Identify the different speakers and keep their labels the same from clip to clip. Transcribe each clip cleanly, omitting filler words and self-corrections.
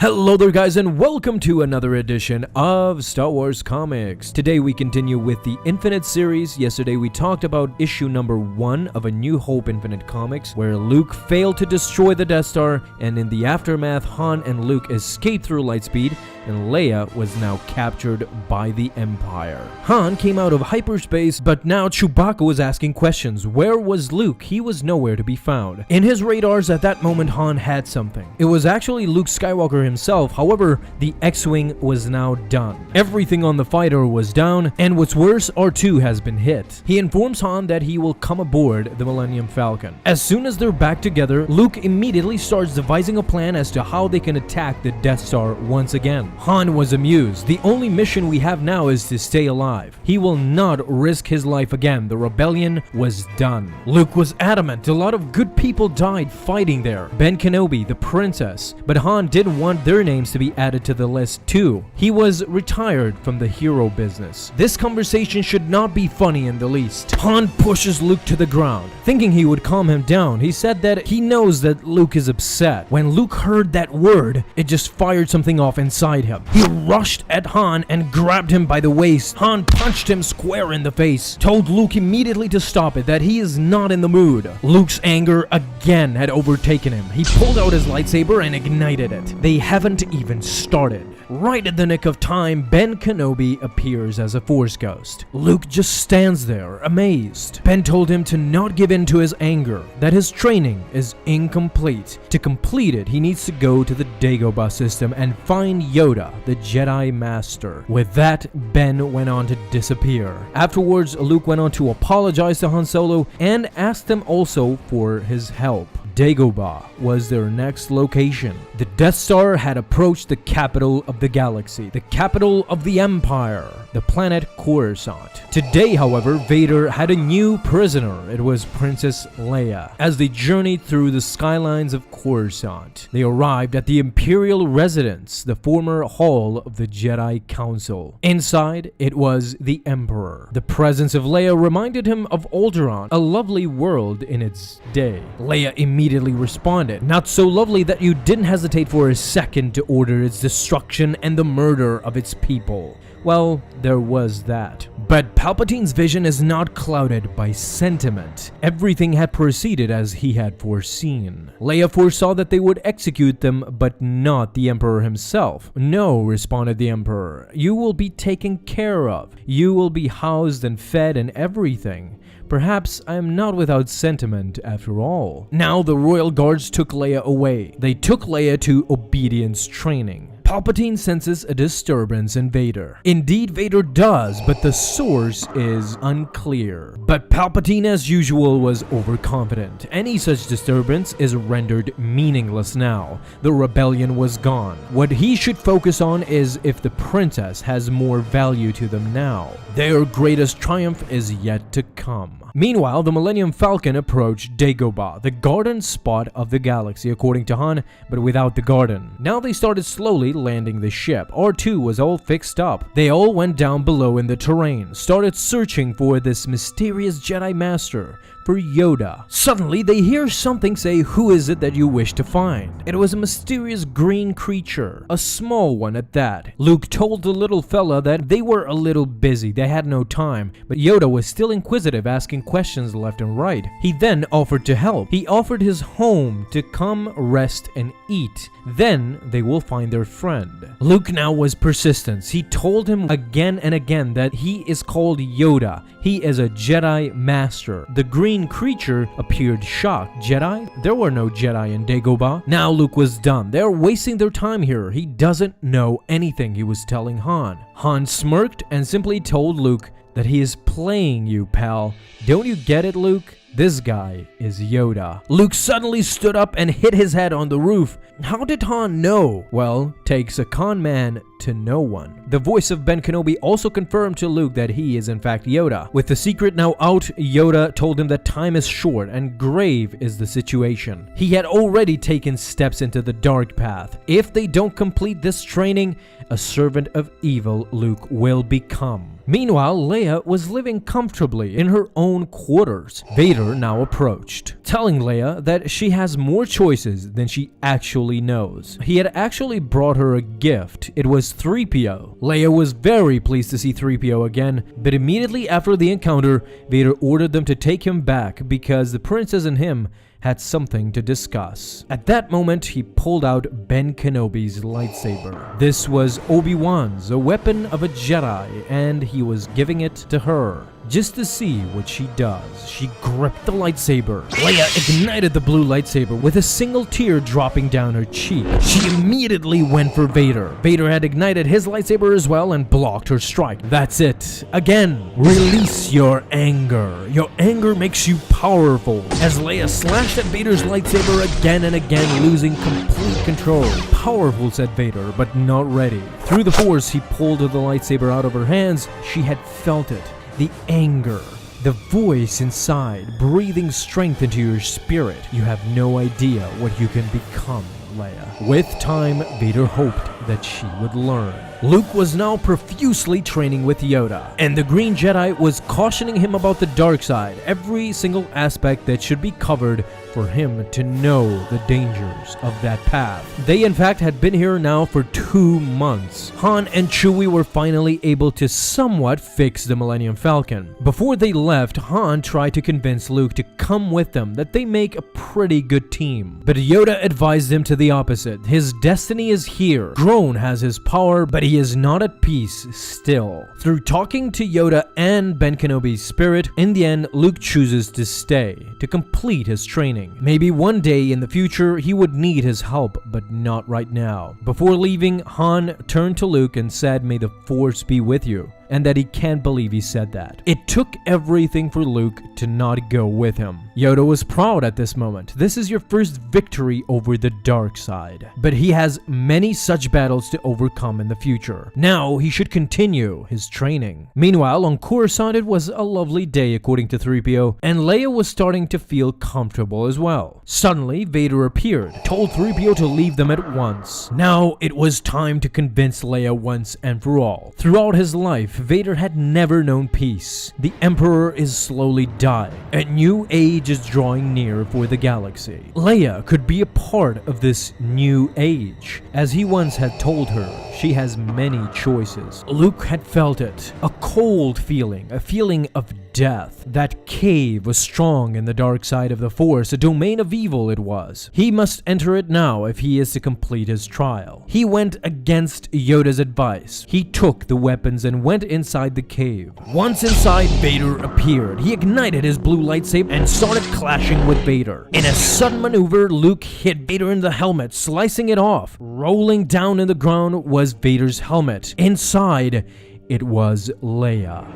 Speaker 1: Hello there guys, and welcome to another edition of Star Wars Comics. Today we continue with the Infinite series. Yesterday we talked about issue number 1 of A New Hope Infinite Comics, where Luke failed to destroy the Death Star, and in the aftermath Han and Luke escaped through lightspeed, and Leia was now captured by the Empire. Han came out of hyperspace, but now Chewbacca was asking questions. Where was Luke? He was nowhere to be found. In his radars at that moment, Han had something. It was actually Luke Skywalker himself. However, the X-Wing was now done. Everything on the fighter was down, and what's worse, R2 has been hit. He informs Han that he will come aboard the Millennium Falcon. As soon as they're back together, Luke immediately starts devising a plan as to how they can attack the Death Star once again. Han was amused. The only mission we have now is to stay alive. He will not risk his life again. The rebellion was done. Luke was adamant. A lot of good people died fighting there. Ben Kenobi, the princess. But Han didn't want their names to be added to the list too. He was retired from the hero business. This conversation should not be funny in the least. Han pushes Luke to the ground. Thinking he would calm him down, he said that he knows that Luke is upset. When Luke heard that word, it just fired something off inside him. He rushed at Han and grabbed him by the waist. Han punched him square in the face, told Luke immediately to stop it, that he is not in the mood. Luke's anger again had overtaken him. He pulled out his lightsaber and ignited it. They haven't even started. Right at the nick of time, Ben Kenobi appears as a Force ghost. Luke just stands there, amazed. Ben told him to not give in to his anger, that his training is incomplete. To complete it, he needs to go to the Dagobah system and find Yoda, the Jedi Master. With that, Ben went on to disappear. Afterwards, Luke went on to apologize to Han Solo and asked him also for his help. Dagobah was their next location. The Death Star had approached the capital of the galaxy, the capital of the Empire, the planet Coruscant. Today, however, Vader had a new prisoner. It was Princess Leia. As they journeyed through the skylines of Coruscant, they arrived at the Imperial Residence, the former hall of the Jedi Council. Inside, it was the Emperor. The presence of Leia reminded him of Alderaan, a lovely world in its day. Leia immediately responded, not so lovely that you didn't hesitate for a second to order its destruction and the murder of its people. Well, there was that. But Palpatine's vision is not clouded by sentiment. Everything had proceeded as he had foreseen. Leia foresaw that they would execute them, but not the Emperor himself. No, responded the Emperor. You will be taken care of. You will be housed and fed and everything. Perhaps I am not without sentiment after all. Now the royal guards took Leia away. They took Leia to obedience training. Palpatine senses a disturbance in Vader. Indeed, Vader does, but the source is unclear. But Palpatine, as usual, was overconfident. Any such disturbance is rendered meaningless now. The rebellion was gone. What he should focus on is if the princess has more value to them now. Their greatest triumph is yet to come. Meanwhile, the Millennium Falcon approached Dagobah, the garden spot of the galaxy, according to Han, but without the garden. Now they started slowly landing the ship. R2 was all fixed up. They all went down below in the terrain, started searching for this mysterious Jedi Master, for Yoda. Suddenly, they hear something say, "Who is it that you wish to find?" It was a mysterious green creature, a small one at that. Luke told the little fella that they were a little busy, they had no time, but Yoda was still inquisitive, asking questions left and right. He then offered to help. He offered his home to come rest and eat. Then they will find their friend. Luke now was persistent. He told him again and again that he is called Yoda. He is a Jedi Master. The green creature appeared shocked. Jedi? There were no Jedi in Dagobah. Now Luke was done. They're wasting their time here. He doesn't know anything, he was telling Han. Han smirked and simply told Luke that he is playing you, pal. Don't you get it, Luke? This guy is Yoda. Luke suddenly stood up and hit his head on the roof. How did Han know? Well, takes a con man to know one. The voice of Ben Kenobi also confirmed to Luke that he is in fact Yoda. With the secret now out, Yoda told him that time is short and grave is the situation. He had already taken steps into the dark path. If they don't complete this training, a servant of evil Luke will become. Meanwhile, Leia was living comfortably in her own quarters. Vader now approached, telling Leia that she has more choices than she actually knows. He had actually brought brought her a gift. It was 3PO. Leia was very pleased to see 3PO again, but immediately after the encounter, Vader ordered them to take him back because the princess and him had something to discuss. At that moment, he pulled out Ben Kenobi's lightsaber. This was Obi-Wan's, a weapon of a Jedi, and he was giving it to her. Just to see what she does, she gripped the lightsaber. Leia ignited the blue lightsaber with a single tear dropping down her cheek. She immediately went for Vader. Vader had ignited his lightsaber as well and blocked her strike. That's it. Again, release your anger. Your anger makes you powerful. As Leia slashed at Vader's lightsaber again and again, losing complete control. Powerful, said Vader, but not ready. Through the Force, he pulled the lightsaber out of her hands. She had felt it. The anger, the voice inside, breathing strength into your spirit. You have no idea what you can become, Leia. With time, Vader hoped that she would learn. Luke was now profusely training with Yoda, and the Green Jedi was cautioning him about the dark side, every single aspect that should be covered for him to know the dangers of that path. They in fact had been here now for 2 months. Han and Chewie were finally able to somewhat fix the Millennium Falcon. Before they left, Han tried to convince Luke to come with them, that they make a pretty good team. But Yoda advised him to the opposite. His destiny is here. Drone has his power, but he is not at peace still. Through talking to Yoda and Ben Kenobi's spirit, in the end, Luke chooses to stay, to complete his training. Maybe one day in the future, he would need his help, but not right now. Before leaving, Han turned to Luke and said, "May the Force be with you," and that he can't believe he said that. It took everything for Luke to not go with him. Yoda was proud at this moment. This is your first victory over the dark side. But he has many such battles to overcome in the future. Now he should continue his training. Meanwhile, on Coruscant it was a lovely day according to 3PO, and Leia was starting to feel comfortable as well. Suddenly, Vader appeared, told 3PO to leave them at once. Now it was time to convince Leia once and for all. Throughout his life, Vader had never known peace. The Emperor is slowly dying. A new age is drawing near for the galaxy. Leia could be a part of this new age. As he once had told her, she has many choices. Luke had felt it. A cold feeling, a feeling of death. That cave was strong in the dark side of the Force, a domain of evil it was. He must enter it now if he is to complete his trial. He went against Yoda's advice. He took the weapons and went inside the cave. Once inside, Vader appeared. He ignited his blue lightsaber and started clashing with Vader. In a sudden maneuver, Luke hit Vader in the helmet, slicing it off. Rolling down in the ground was Vader's helmet. Inside, it was Leia.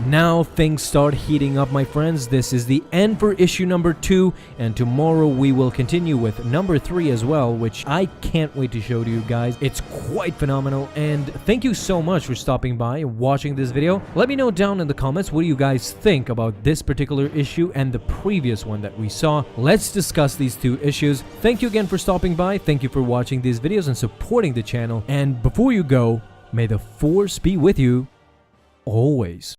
Speaker 1: Now things start heating up, my friends. This is the end for issue number 2, and tomorrow we will continue with number 3 as well, which I can't wait to show to you guys. It's quite phenomenal, and thank you so much for stopping by and watching this video. Let me know down in the comments what do you guys think about this particular issue and the previous one that we saw. Let's discuss these 2 issues. Thank you again for stopping by. Thank you for watching these videos and supporting the channel. And before you go, may the Force be with you always.